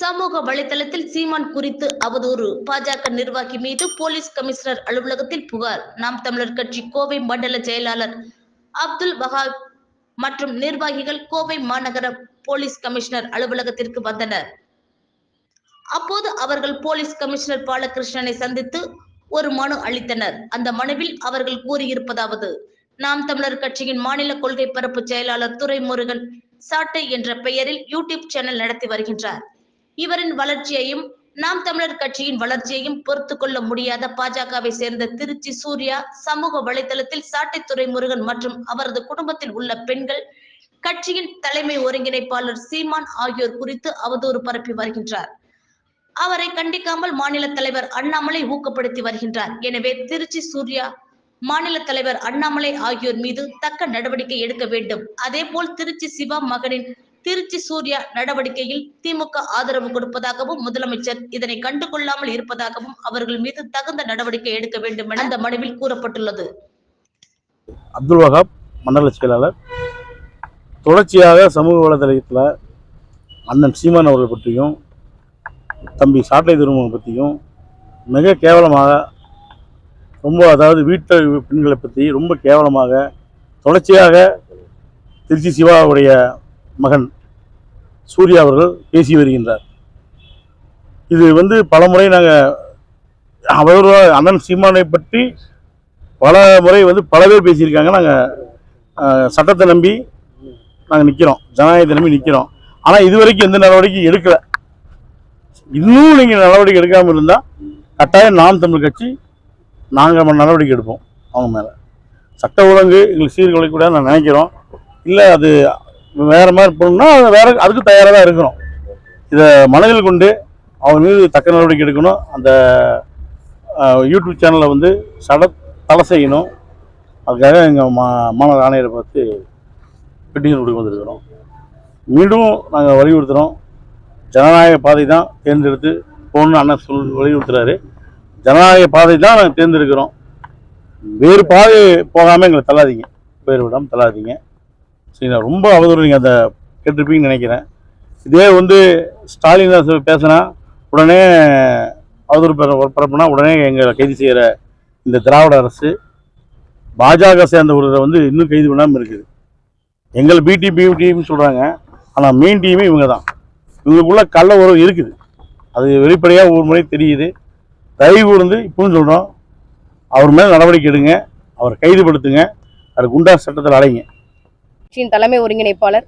சமூக வலைதளத்தில் சீமான் குறித்து அவதூறு. பாஜக நிர்வாகி மீது போலீஸ் கமிஷனர் அலுவலகத்தில் புகார். நாம் தமிழர் கட்சி கோவை மண்டல செயலாளர் அப்துல் வஹாப் மற்றும் நிர்வாகிகள் கோவை மாநகர போலீஸ் கமிஷனர் அலுவலகத்திற்கு வந்தனர். அப்போது அவர்கள் போலீஸ் கமிஷனர் பாலகிருஷ்ணனை சந்தித்து ஒரு மனு அளித்தனர். அந்த மனுவில் அவர்கள் கூறியிருப்பதாவது: நாம் தமிழர் கட்சியின் மாநில கொள்கை பரப்பு செயலாளர் துரைமுருகன் சாட்டை என்ற பெயரில் யூடியூப் சேனல் நடத்தி வருகின்றார். இவரின் வளர்ச்சியையும் நாம் தமிழர் கட்சியின் வளர்ச்சியையும் பொறுத்து கொள்ள முடியாத பாஜகவை சேர்ந்த திருச்சி சூர்யா சமூக வலைதளத்தில் சாட்டை துரைமுருகன் மற்றும் அவரது குடும்பத்தில் உள்ள பெண்கள், கட்சியின் தலைமை ஒருங்கிணைப்பாளர் சீமான் ஆகியோர் குறித்து அவதூறு பரப்பி வருகின்றார். அவரை கண்டிக்காமல் மாநில தலைவர் அண்ணாமலை ஊக்கப்படுத்தி வருகின்றார். எனவே திருச்சி சூர்யா, மாநில தலைவர் அண்ணாமலை ஆகியோர் மீது தக்க நடவடிக்கை எடுக்க வேண்டும். அதேபோல் திருச்சி சிவா மகனின் திருச்சி சூர்யா நடவடிக்கையில் திமுக ஆதரவு கொடுப்பதாகவும், முதலமைச்சர் இதனை கண்டுகொள்ளாமல் இருப்பதாகவும் அவர்கள் மீது தகுந்த நடவடிக்கை எடுக்க வேண்டும் என அந்த மனுவில் கூறப்பட்டுள்ளது. அப்துல் வஹாப், மண்டல செயலாளர். தொடர்ச்சியாக சமூக வலைதளத்தில் அண்ணன் சீமான் அவர்கள் பற்றியும் தம்பி சாட்டை திருமணம் பற்றியும் மிக கேவலமாக, ரொம்ப அதாவது வீட்டு பெண்களை பற்றி ரொம்ப கேவலமாக தொடர்ச்சியாக திருச்சி சிவாவுடைய மகன் சூர்யா அவர்கள் பேசி வருகின்றார். இது பல முறை நாங்கள் அண்ணன் சீமானை பற்றி பல முறை பல பேர் பேசியிருக்காங்க. நாங்கள் சட்டத்தை நம்பி நாங்கள் நிற்கிறோம், ஜனநாயகத்தை நம்பி நிற்கிறோம். ஆனால் இதுவரைக்கும் எந்த நடவடிக்கையும் எடுக்கலை. இன்னும் நீங்கள் நடவடிக்கை எடுக்காமல் இருந்தால் கட்டாயம் நாம் தமிழ் கட்சி நாங்கள் நடவடிக்கை எடுப்போம் அவங்க மேலே. சட்ட ஒழுங்கு எங்களுக்கு சீர்குலைக்கூடாது நான் நினைக்கிறோம். இல்லை அது வேறு மாதிரி போகணும்னா வேறு அதுக்கு தயாராக தான் இருக்கிறோம். இதை மனதில் கொண்டு அவங்க மீது தக்க நடவடிக்கை எடுக்கணும். அந்த யூடியூப் சேனலை தடை செய்யணும். அதுக்காக எங்கள் மாநகர ஆணையரை பார்த்து பெட்டிஷன் கொடுக்க வந்திருக்கிறோம். மீண்டும் நாங்கள் வலியுறுத்துகிறோம். ஜனநாயக பாதை தான் தேர்ந்தெடுத்து போகணுன்னு அண்ணன் வலியுறுத்துறாரு. ஜனநாயக பாதை தான் நாங்கள் தேர்ந்தெடுக்கிறோம். வேறு பாதை போகாமல் எங்களை தள்ளாதீங்க, வேறு விடாமல் தள்ளாதீங்க. சரி, நான் ரொம்ப அவதூறு நீங்கள் அதை கேட்டிருப்பீங்கன்னு நினைக்கிறேன். இதே ஸ்டாலின் பேசினா உடனே அவதூறு பரப்புனா உடனே எங்களை கைது செய்கிற இந்த திராவிட அரசு பாஜக சேர்ந்த ஒருவரை இன்னும் கைது பண்ணாமல் இருக்குது. எங்கள் பிடின்னு சொல்கிறாங்க, ஆனால் மெயின் டீமே இவங்க தான். இவங்களுக்குள்ள கள்ள உறவு இருக்குது. அது வெளிப்படையாக ஒவ்வொரு முறை தெரியுது. தயவு கூர்ந்து இப்பவும் சொல்கிறோம், அவர் மேலே நடவடிக்கை எடுங்க, அவரை கைதுபடுத்துங்க, அது குண்டா சட்டத்தில் அடைங்க. கட்சியின் தலைமை ஒருங்கிணைப்பாளர்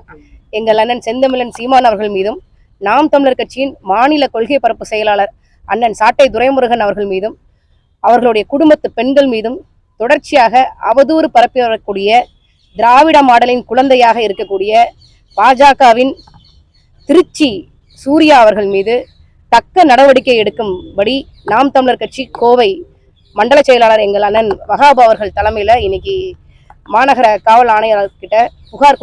எங்கள் அண்ணன் செந்தமிழன் சீமான் அவர்கள் மீதும், நாம் தமிழர் கட்சியின் மாநில கொள்கை பரப்பு செயலாளர் அண்ணன் சாட்டை துரைமுருகன் அவர்கள் மீதும், அவர்களுடைய குடும்பத்து பெண்கள் மீதும் தொடர்ச்சியாக அவதூறு பரப்பி வரக்கூடிய திராவிட மாடலின் குழந்தையாக இருக்கக்கூடிய பாஜகவின் திருச்சி சூர்யா அவர்கள் மீது தக்க நடவடிக்கை எடுக்கும்படி நாம் தமிழர் கட்சி கோவை மண்டல செயலாளர் எங்கள் அண்ணன் வஹாப் அவர்கள் தலைமையில் இன்னைக்கு மாநகர காவல் ஆணையர்கிட்ட புகார்